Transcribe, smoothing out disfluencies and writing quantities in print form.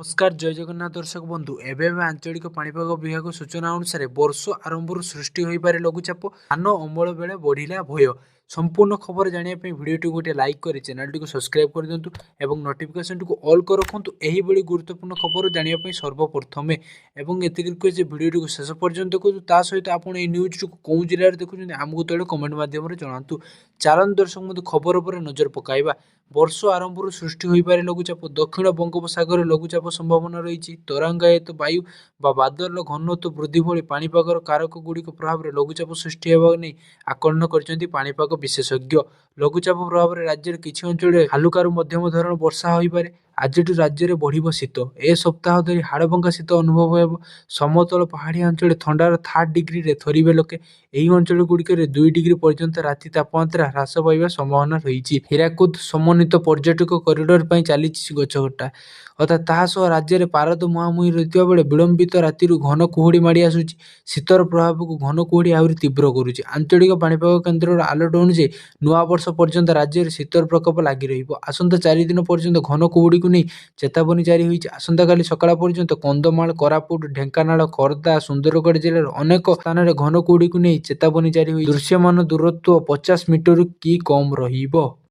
नमस्कार जय जगन्नाथ दर्शक बंधु एवं आंचलिक पाणीपाग विभाग सूचना अनुसार वर्ष आरंभ सृष्टि हो पारे लघुचाप धान अमल बेले बढ़िला भय संपूर्ण खबर जानापी भिडियो गोटे लाइक कर चैनल टी सब्सक्राइब कर दिंतु एवं नोटिफिकेशन टी ऑल कर रखु यही गुरुत्वपूर्ण खबर जानापी सर्वप्रथमे एवं एतिक भिडियो टी शेष पर्यंत देखो ता सहित आप न्यूज टी कौ जिले देखुं आमको तले कमेंट मध्यम जनातु चलन दर्शक मध्य खबर पर नजर पकाइबा वर्ष आरंभ सृष्टि हो पारे लघुचाप दक्षिण बंगोपसागर लघुचाप संभावना रही तरांगायित वायु बादल घनत्व वृद्धि भली पाणीपागर कारक गुड़िक प्रभाव में लघुचाप सृष्टि होगा नहीं आकलन कर पाणीपाग विशेषज्ञ लघुचाप प्रभाव में राज्य किसी अंचल हालुकारु मध्यम धरण वर्षा हो पारे आज राज्य में बढ़ शीत ए सप्ताह धरी हाड़भंगा शीत अनुभव हो समतल पहाड़िया अंचल थंडार 3 डिग्री रे थरिबे लोके ଏହି ଅଞ୍ଚଳ ଗୁଡ଼ିକରେ 2 ଡିଗ୍ରୀ ପର୍ଯ୍ୟନ୍ତ ରାତି ତାପମାତ୍ରା ହ୍ରାସ ପାଇବା ସମ୍ଭାବନା ରହିଛି। ହୀରାକୁଦ ସମନ୍ୱିତ ପର୍ଯ୍ୟଟକ କରିଡର ପାଇଁ ଚାଲିଛି ଗଛକଟା ଅର୍ଥାତ୍ ତାହା ସହ ରାଜ୍ୟରେ ପାରଦ ମୁହାଁମୁହିଁ ରହିଥିବା ବେଳେ ବିଳମ୍ବିତ ରାତିରୁ ଘନ କୁହୁଡ଼ି ମାଡ଼ି ଆସୁଛି। ଶୀତର ପ୍ରଭାବକୁ ଘନ କୁହୁଡ଼ି ଆହୁରି ତୀବ୍ର କରୁଛି। ଆଞ୍ଚଳିକ ପାଣିପାଗ କେନ୍ଦ୍ରର ଆଲର୍ଟ ଅନୁଯାୟୀ ନୂଆବର୍ଷ ପର୍ଯ୍ୟନ୍ତ ରାଜ୍ୟରେ ଶୀତର ପ୍ରକୋପ ଲାଗି ରହିବ। ଆସନ୍ତା 4 ଦିନ ପର୍ଯ୍ୟନ୍ତ ଘନ କୁହୁଡ଼ିକୁ ନେଇ ଚେତାବନୀ ଜାରି ହୋଇଛି। ଆସନ୍ତାକାଲି ସକାଳ ପର୍ଯ୍ୟନ୍ତ କନ୍ଧମାଳ କୋରାପୁଟ ଢେଙ୍କାନାଳ ଖୋର୍ଦ୍ଧା ସୁନ୍ଦରଗଡ଼ ଜିଲ୍ଲାର ଅନେକ ସ୍ଥାନରେ ଘନ କୁହୁଡ଼ିକୁ ନେଇ ଚେତାବନୀ ଜାରି ହୋଇ ଦୃଶ୍ୟମାନ ଦୂରତ୍ୱ 50 ମିଟରରୁ କି କମ୍ ରହିବ।